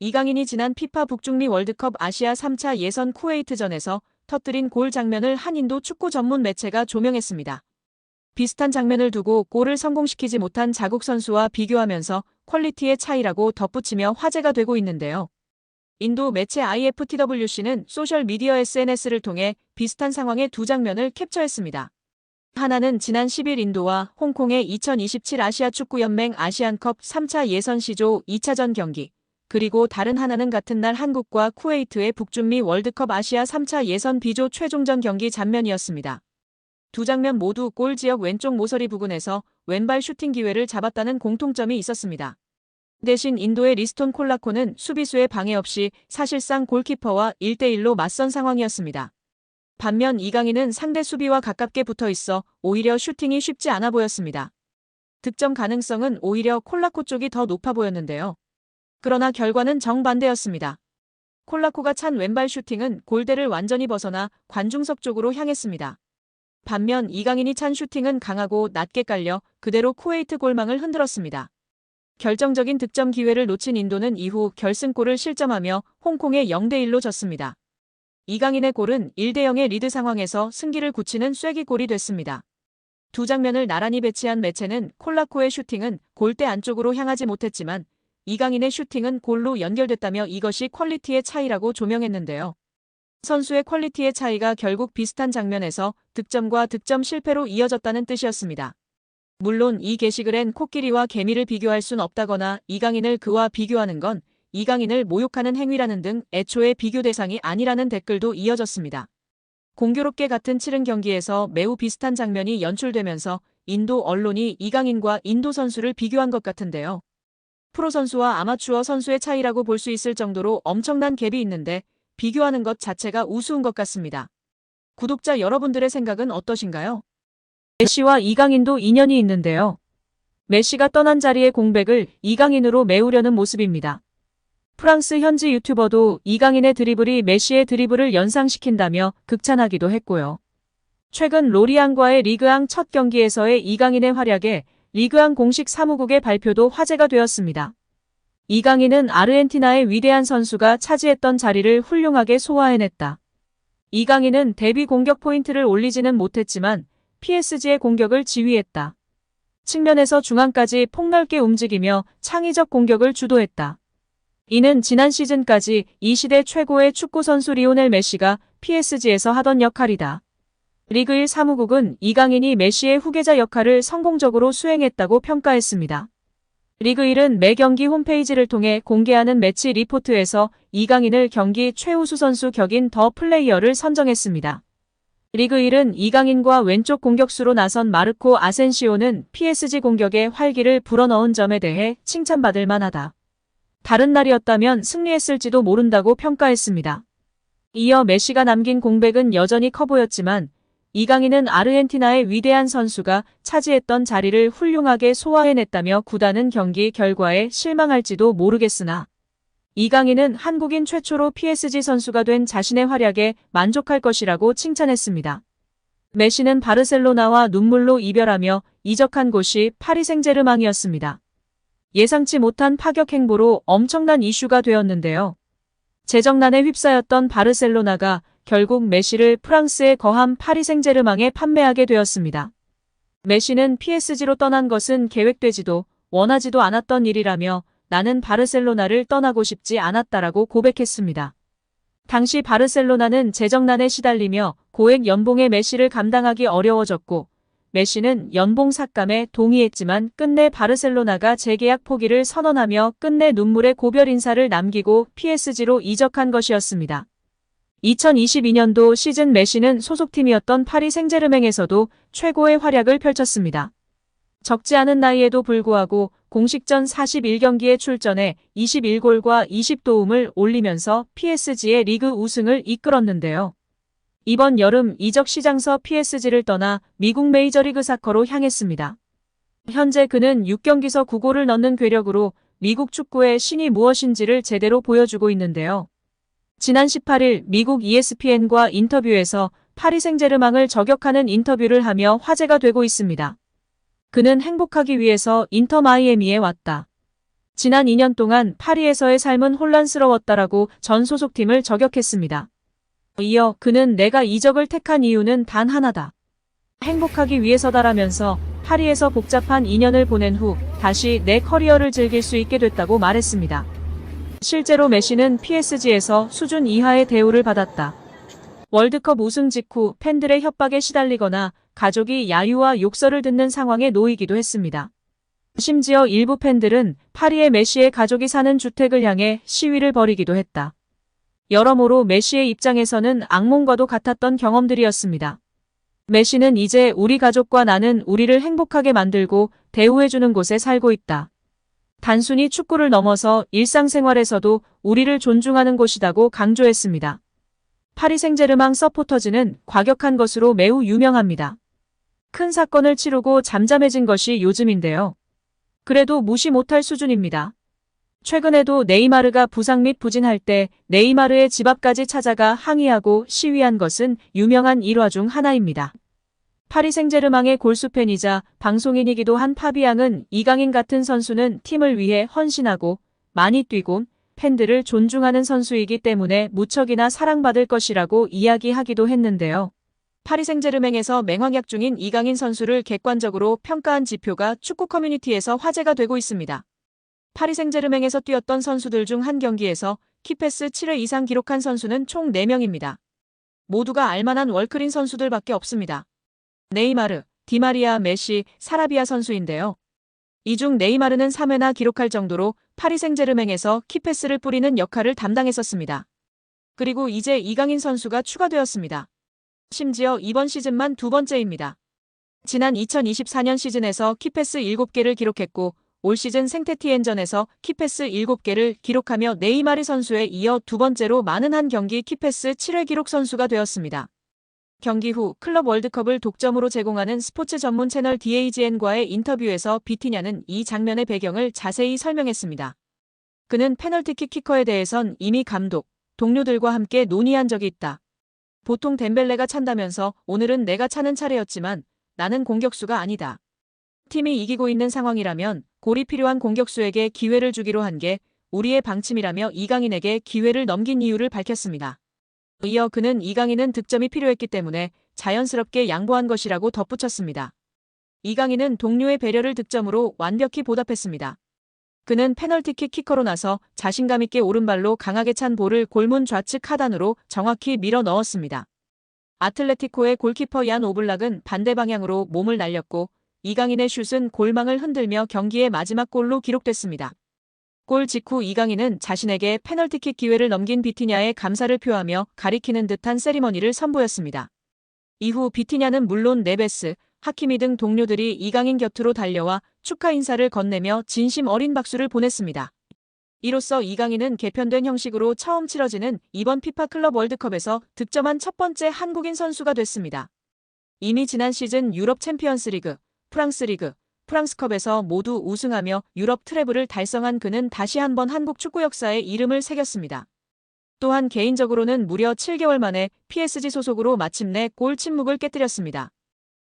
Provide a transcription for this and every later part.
이강인이 지난 피파 북중미 월드컵 아시아 3차 예선 쿠웨이트전에서 터뜨린 골 장면을 한 인도 축구 전문 매체가 조명했습니다. 비슷한 장면을 두고 골을 성공시키지 못한 자국 선수와 비교하면서 퀄리티의 차이라고 덧붙이며 화제가 되고 있는데요. 인도 매체 IFTWC는 소셜미디어 SNS를 통해 비슷한 상황의 두 장면을 캡처했습니다. 하나는 지난 10일 인도와 홍콩의 2027 아시아축구연맹 아시안컵 3차 예선 시조 2차전 경기, 그리고 다른 하나는 같은 날 한국과 쿠웨이트의 북중미 월드컵 아시아 3차 예선 B조 최종전 경기 장면이었습니다. 두 장면 모두 골 지역 왼쪽 모서리 부근에서 왼발 슈팅 기회를 잡았다는 공통점이 있었습니다. 대신 인도의 리스톤 콜라코는 수비수의 방해 없이 사실상 골키퍼와 1대1로 맞선 상황이었습니다. 반면 이강인은 상대 수비와 가깝게 붙어 있어 오히려 슈팅이 쉽지 않아 보였습니다. 득점 가능성은 오히려 콜라코 쪽이 더 높아 보였는데요. 그러나 결과는 정반대였습니다. 콜라코가 찬 왼발 슈팅은 골대를 완전히 벗어나 관중석 쪽으로 향했습니다. 반면 이강인이 찬 슈팅은 강하고 낮게 깔려 그대로 쿠웨이트 골망을 흔들었습니다. 결정적인 득점 기회를 놓친 인도는 이후 결승골을 실점하며 홍콩에 0대1로 졌습니다. 이강인의 골은 1대0의 리드 상황에서 승기를 굳히는 쐐기골이 됐습니다. 두 장면을 나란히 배치한 매체는 콜라코의 슈팅은 골대 안쪽으로 향하지 못했지만 이강인의 슈팅은 골로 연결됐다며 이것이 퀄리티의 차이라고 조명했는데요. 선수의 퀄리티의 차이가 결국 비슷한 장면에서 득점과 득점 실패로 이어졌다는 뜻이었습니다. 물론 이 게시글엔 코끼리와 개미를 비교할 순 없다거나 이강인을 그와 비교하는 건 이강인을 모욕하는 행위라는 등 애초에 비교 대상이 아니라는 댓글도 이어졌습니다. 공교롭게 같은 치른 경기에서 매우 비슷한 장면이 연출되면서 인도 언론이 이강인과 인도 선수를 비교한 것 같은데요. 프로 선수와 아마추어 선수의 차이라고 볼 수 있을 정도로 엄청난 갭이 있는데 비교하는 것 자체가 우스운 것 같습니다. 구독자 여러분들의 생각은 어떠신가요? 메시와 이강인도 인연이 있는데요. 메시가 떠난 자리의 공백을 이강인으로 메우려는 모습입니다. 프랑스 현지 유튜버도 이강인의 드리블이 메시의 드리블을 연상시킨다며 극찬하기도 했고요. 최근 로리앙과의 리그앙 첫 경기에서의 이강인의 활약에 리그앙 공식 사무국의 발표도 화제가 되었습니다. 이강인은 아르헨티나의 위대한 선수가 차지했던 자리를 훌륭하게 소화해냈다. 이강인은 데뷔 공격 포인트를 올리지는 못했지만 PSG의 공격을 지휘했다. 측면에서 중앙까지 폭넓게 움직이며 창의적 공격을 주도했다. 이는 지난 시즌까지 이 시대 최고의 축구선수 리오넬 메시가 PSG에서 하던 역할이다. 리그 1 사무국은 이강인이 메시의 후계자 역할을 성공적으로 수행했다고 평가했습니다. 리그 1은 매 경기 홈페이지를 통해 공개하는 매치 리포트에서 이강인을 경기 최우수 선수 격인 더 플레이어를 선정했습니다. 리그 1은 이강인과 왼쪽 공격수로 나선 마르코 아센시오는 PSG 공격에 활기를 불어넣은 점에 대해 칭찬받을 만하다. 다른 날이었다면 승리했을지도 모른다고 평가했습니다. 이어 메시가 남긴 공백은 여전히 커 보였지만 이강인은 아르헨티나의 위대한 선수가 차지했던 자리를 훌륭하게 소화해냈다며 구단은 경기 결과에 실망할지도 모르겠으나 이강인은 한국인 최초로 PSG 선수가 된 자신의 활약에 만족할 것이라고 칭찬했습니다. 메시는 바르셀로나와 눈물로 이별하며 이적한 곳이 파리 생제르맹이었습니다. 예상치 못한 파격 행보로 엄청난 이슈가 되었는데요. 재정난에 휩싸였던 바르셀로나가 결국 메시를 프랑스에 거함 파리 생제르맹에 판매하게 되었습니다. 메시는 PSG로 떠난 것은 계획되지도 원하지도 않았던 일이라며 나는 바르셀로나를 떠나고 싶지 않았다라고 고백했습니다. 당시 바르셀로나는 재정난에 시달리며 고액 연봉의 메시를 감당하기 어려워졌고 메시는 연봉 삭감에 동의했지만 끝내 바르셀로나가 재계약 포기를 선언하며 끝내 눈물의 고별 인사를 남기고 PSG로 이적한 것이었습니다. 2022년도 시즌 메시는 소속팀이었던 파리 생제르맹에서도 최고의 활약을 펼쳤습니다. 적지 않은 나이에도 불구하고 공식전 41경기에 출전해 21골과 20도움을 올리면서 PSG의 리그 우승을 이끌었는데요. 이번 여름 이적 시장서 PSG를 떠나 미국 메이저리그 사커로 향했습니다. 현재 그는 6경기서 9골을 넣는 괴력으로 미국 축구의 신이 무엇인지를 제대로 보여주고 있는데요. 지난 18일 미국 ESPN과 인터뷰에서 파리 생제르맹을 저격하는 인터뷰를 하며 화제가 되고 있습니다. 그는 행복하기 위해서 인터 마이애미에 왔다. 지난 2년 동안 파리에서의 삶은 혼란스러웠다라고 전 소속팀을 저격했습니다. 이어 그는 내가 이적을 택한 이유는 단 하나다. 행복하기 위해서다라면서 파리에서 복잡한 2년을 보낸 후 다시 내 커리어를 즐길 수 있게 됐다고 말했습니다. 실제로 메시는 PSG에서 수준 이하의 대우를 받았다. 월드컵 우승 직후 팬들의 협박에 시달리거나 가족이 야유와 욕설을 듣는 상황에 놓이기도 했습니다. 심지어 일부 팬들은 파리의 메시의 가족이 사는 주택을 향해 시위를 벌이기도 했다. 여러모로 메시의 입장에서는 악몽과도 같았던 경험들이었습니다. 메시는 이제 우리 가족과 나는 우리를 행복하게 만들고 대우해주는 곳에 살고 있다. 단순히 축구를 넘어서 일상생활에서도 우리를 존중하는 곳이다고 강조했습니다. 파리 생제르맹 서포터즈는 과격한 것으로 매우 유명합니다. 큰 사건을 치르고 잠잠해진 것이 요즘인데요. 그래도 무시 못할 수준입니다. 최근에도 네이마르가 부상 및 부진할 때 네이마르의 집 앞까지 찾아가 항의하고 시위한 것은 유명한 일화 중 하나입니다. 파리 생제르맹의 골수팬이자 방송인이기도 한 파비앙은 이강인 같은 선수는 팀을 위해 헌신하고 많이 뛰고 팬들을 존중하는 선수이기 때문에 무척이나 사랑받을 것이라고 이야기하기도 했는데요. 파리 생제르맹에서 맹활약 중인 이강인 선수를 객관적으로 평가한 지표가 축구 커뮤니티에서 화제가 되고 있습니다. 파리 생제르맹에서 뛰었던 선수들 중 한 경기에서 키패스 7회 이상 기록한 선수는 총 4명입니다. 모두가 알만한 월클인 선수들밖에 없습니다. 네이마르, 디마리아, 메시, 사라비아 선수인데요. 이 중 네이마르는 3회나 기록할 정도로 파리 생제르맹에서 키패스를 뿌리는 역할을 담당했었습니다. 그리고 이제 이강인 선수가 추가되었습니다. 심지어 이번 시즌만 2번째입니다. 지난 2024년 시즌에서 키패스 7개를 기록했고 올 시즌 생테티엔전에서 키패스 7개를 기록하며 네이마르 선수에 이어 2번째로 많은 한 경기 키패스 7회 기록 선수가 되었습니다. 경기 후 클럽 월드컵을 독점으로 제공하는 스포츠 전문 채널 DAGN과의 인터뷰에서 비티냐는 이 장면의 배경을 자세히 설명했습니다. 그는 페널티킥 키커에 대해선 이미 감독, 동료들과 함께 논의한 적이 있다. 보통 덴벨레가 찬다면서 오늘은 내가 차는 차례였지만 나는 공격수가 아니다. 팀이 이기고 있는 상황이라면 골이 필요한 공격수에게 기회를 주기로 한 게 우리의 방침이라며 이강인에게 기회를 넘긴 이유를 밝혔습니다. 이어 그는 이강인은 득점이 필요했기 때문에 자연스럽게 양보한 것이라고 덧붙였습니다. 이강인은 동료의 배려를 득점으로 완벽히 보답했습니다. 그는 페널티킥 키커로 나서 자신감 있게 오른발로 강하게 찬 볼을 골문 좌측 하단으로 정확히 밀어 넣었습니다. 아틀레티코의 골키퍼 얀 오블락은 반대 방향으로 몸을 날렸고 이강인의 슛은 골망을 흔들며 경기의 마지막 골로 기록됐습니다. 골 직후 이강인은 자신에게 페널티킥 기회를 넘긴 비티냐에 감사를 표하며 가리키는 듯한 세리머니를 선보였습니다. 이후 비티냐는 물론 네베스, 하키미 등 동료들이 이강인 곁으로 달려와 축하 인사를 건네며 진심 어린 박수를 보냈습니다. 이로써 이강인은 개편된 형식으로 처음 치러지는 이번 피파 클럽 월드컵에서 득점한 첫 번째 한국인 선수가 됐습니다. 이미 지난 시즌 유럽 챔피언스 리그, 프랑스 리그, 프랑스컵에서 모두 우승하며 유럽 트래블을 달성한 그는 다시 한번 한국 축구 역사에 이름을 새겼습니다. 또한 개인적으로는 무려 7개월 만에 PSG 소속으로 마침내 골 침묵을 깨뜨렸습니다.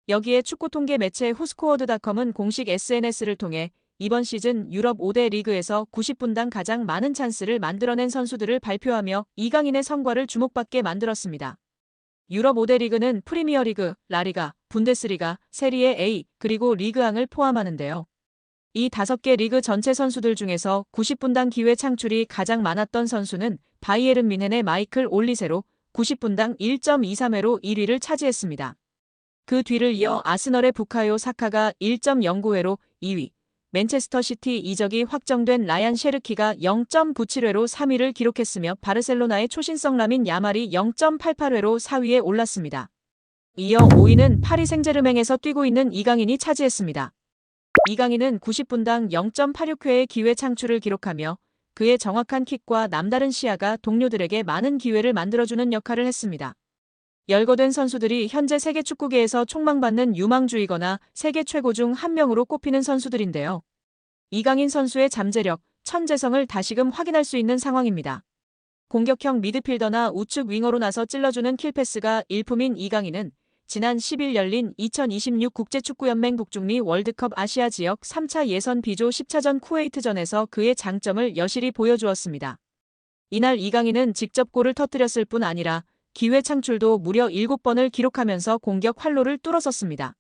여기에 축구 통계 매체 후스코어드닷컴은 공식 SNS를 통해 이번 시즌 유럽 5대 리그에서 90분당 가장 많은 찬스를 만들어낸 선수들을 발표하며 이강인의 성과를 주목받게 만들었습니다. 유럽 5대 리그는 프리미어리그, 라리가, 분데스리가, 세리에 A, 그리고 리그앙을 포함하는데요. 이 5개 리그 전체 선수들 중에서 90분당 기회 창출이 가장 많았던 선수는 바이에른 뮌헨의 마이클 올리세로 90분당 1.23회로 1위를 차지했습니다. 그 뒤를 이어 아스널의 부카요 사카가 1.09회로 2위, 맨체스터 시티 이적이 확정된 라얀 셰르키가 0.97회로 3위를 기록했으며 바르셀로나의 초신성 라민 야말이 0.88회로 4위에 올랐습니다. 이어 5위는 파리 생제르맹에서 뛰고 있는 이강인이 차지했습니다. 이강인은 90분당 0.86회의 기회 창출을 기록하며 그의 정확한 킥과 남다른 시야가 동료들에게 많은 기회를 만들어주는 역할을 했습니다. 열거된 선수들이 현재 세계 축구계에서 촉망받는 유망주이거나 세계 최고 중 한 명으로 꼽히는 선수들인데요. 이강인 선수의 잠재력, 천재성을 다시금 확인할 수 있는 상황입니다. 공격형 미드필더나 우측 윙어로 나서 찔러주는 킬패스가 일품인 이강인은 지난 10일 열린 2026 국제축구연맹 북중미 월드컵 아시아 지역 3차 예선 B조 10차전 쿠웨이트전에서 그의 장점을 여실히 보여주었습니다. 이날 이강인은 직접 골을 터뜨렸을 뿐 아니라 기회 창출도 무려 7번을 기록하면서 공격 활로를 뚫어섰습니다.